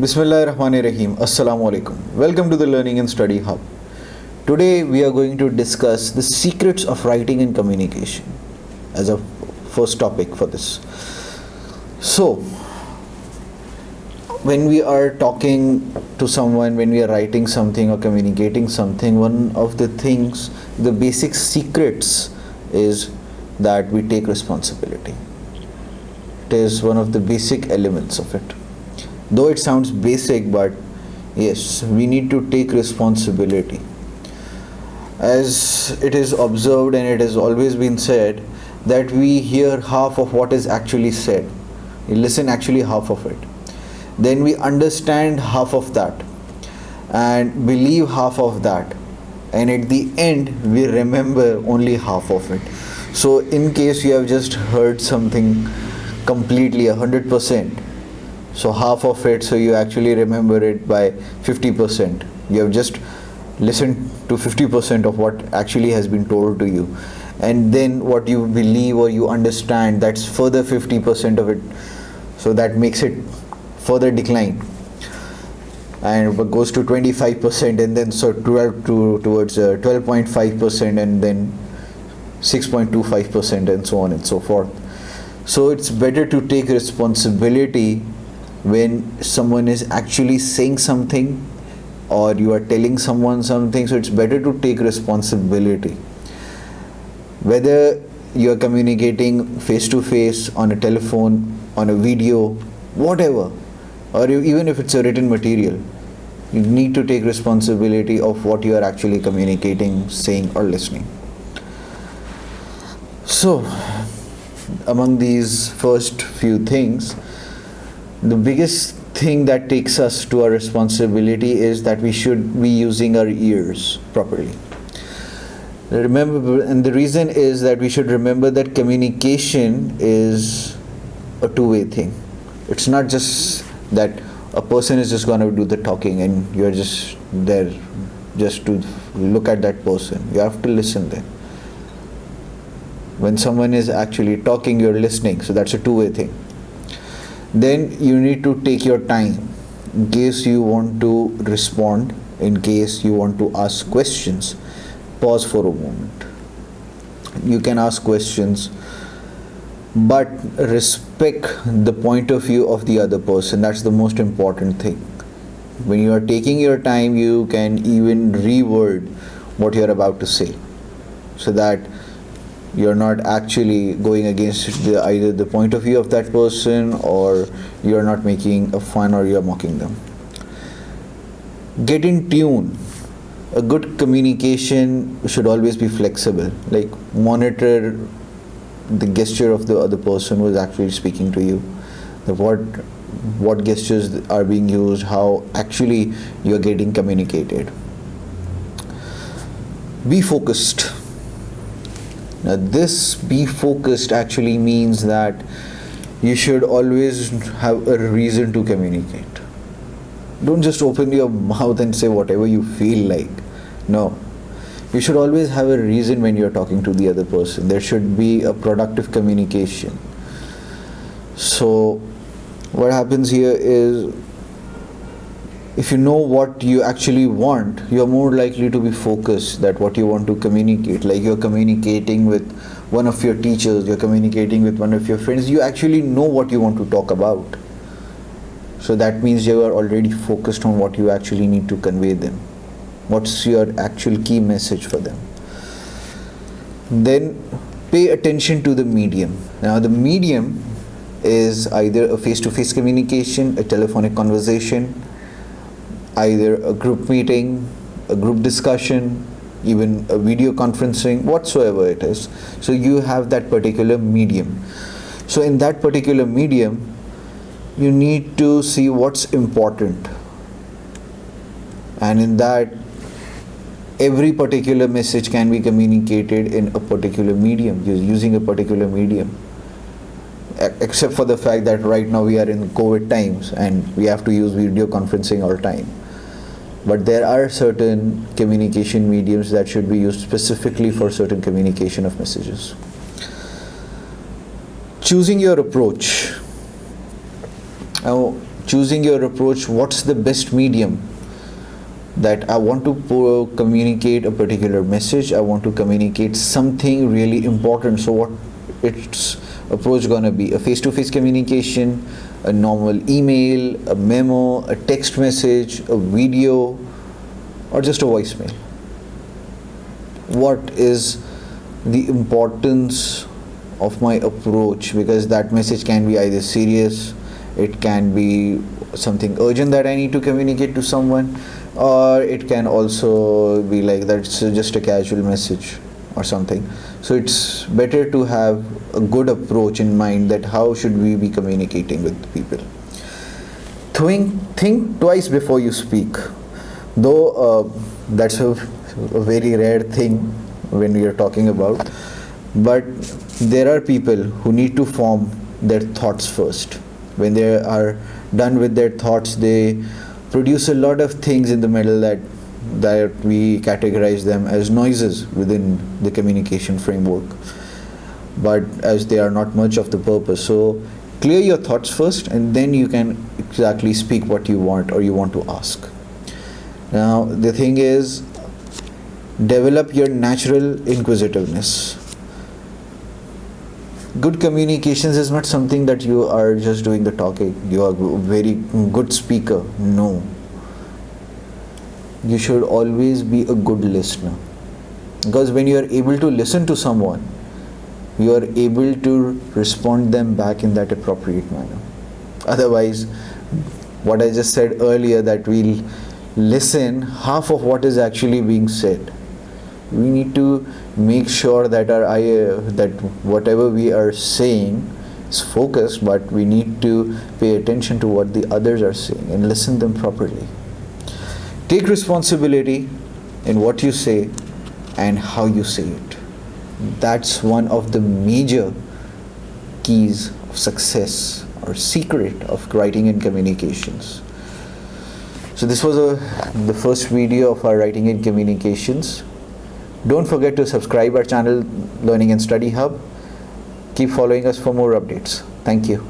Bismillahirrahmanirrahim. Assalamu alaikum. Welcome to the Learning and Study Hub. Today we are going to discuss the secrets of writing and communication as a first topic for this. So, when we are talking to someone, when we are writing something or communicating something, one of the things, the basic secrets is that we take responsibility. It is one of the basic elements of it. Though it sounds basic, but yes, we need to take responsibility. As it is observed and it has always been said that we hear half of what is actually said. We listen actually half of it. Then we understand half of that and believe half of that. And at the end, we remember only half of it. So in case you have just heard something completely 100%, so half of it, so you actually remember it by 50%. You have just listened to 50% of what actually has been told to you. And then what you believe or you understand, that's further 50% of it. So that makes it further decline. And it goes to 25% and then so 12 towards 12.5% and then 6.25% and so on and so forth. So it's better to take responsibility when someone is actually saying something or you are telling someone something. So it's better to take responsibility. Whether you are communicating face to face, on a telephone, on a video, whatever, or even if it's a written material, you need to take responsibility of what you are actually communicating, saying or listening. So among these first few things, the biggest thing that takes us to our responsibility is that we should be using our ears properly. Remember, and the reason is that we should remember that communication is a two-way thing. It's not just that a person is just going to do the talking and you're just there just to look at that person. You have to listen there. When someone is actually talking, you're listening. So that's a two-way thing. Then you need to take your time in case you want to respond, in case you want to ask questions. Pause for a moment. You can ask questions, but respect the point of view of the other person. That's the most important thing. When you are taking your time, you can even reword what you're about to say so that you're not actually going against either the point of view of that person or you're not making a fun or you're mocking them. Get in tune. A good communication should always be flexible. Like monitor the gesture of the other person who is actually speaking to you. What gestures are being used, how actually you're getting communicated. Be focused. Now this be focused actually means that you should always have a reason to communicate. Don't just open your mouth and say whatever you feel like. No. You should always have a reason when you're talking to the other person. There should be a productive communication. So what happens here is, if you know what you actually want, you're more likely to be focused that what you want to communicate. Like you're communicating with one of your teachers, you're communicating with one of your friends, you actually know what you want to talk about. So that means you are already focused on what you actually need to convey them. What's your actual key message for them? Then pay attention to the medium. Now the medium is either a face-to-face communication, a telephonic conversation, either a group meeting, a group discussion, even a video conferencing, whatsoever it is. So you have that particular medium. So in that particular medium, you need to see what's important. And in that, every particular message can be communicated in a particular medium, using a particular medium. Except for the fact that right now we are in COVID times and we have to use video conferencing all the time. But there are certain communication mediums that should be used specifically for certain communication of messages. Choosing your approach. Now, choosing your approach, what's the best medium, that I want to communicate a particular message, I want to communicate something really important. So what its approach gonna be? A face-to-face communication, a normal email, a memo, a text message, a video, or just a voicemail? What is the importance of my approach? Because that message can be either serious, it can be something urgent that I need to communicate to someone, or it can also be like that's just a casual message or something. So it's better to have a good approach in mind, that how should we be communicating with people. Think twice before you speak, though that's a very rare thing when we are talking about, but there are people who need to form their thoughts first. When they are done with their thoughts, they produce a lot of things in the middle that we categorize them as noises within the communication framework, but as they are not much of the purpose. So clear your thoughts first, and then you can exactly speak what you want or you want to ask. Now the thing is, develop your natural inquisitiveness. Good communications is not something that you are just doing the talking, you are a very good speaker. No. You should always be a good listener. Because when you are able to listen to someone, you are able to respond them back in that appropriate manner. Otherwise, what I just said earlier, that we'll listen half of what is actually being said. We need to make sure that that whatever we are saying is focused, but we need to pay attention to what the others are saying and listen them properly. Take responsibility in what you say and how you say it. That's one of the major keys of success or secret of writing and communications. So this was the first video of our writing and communications. Don't forget to subscribe our channel, Learning and Study Hub. Keep following us for more updates. Thank you.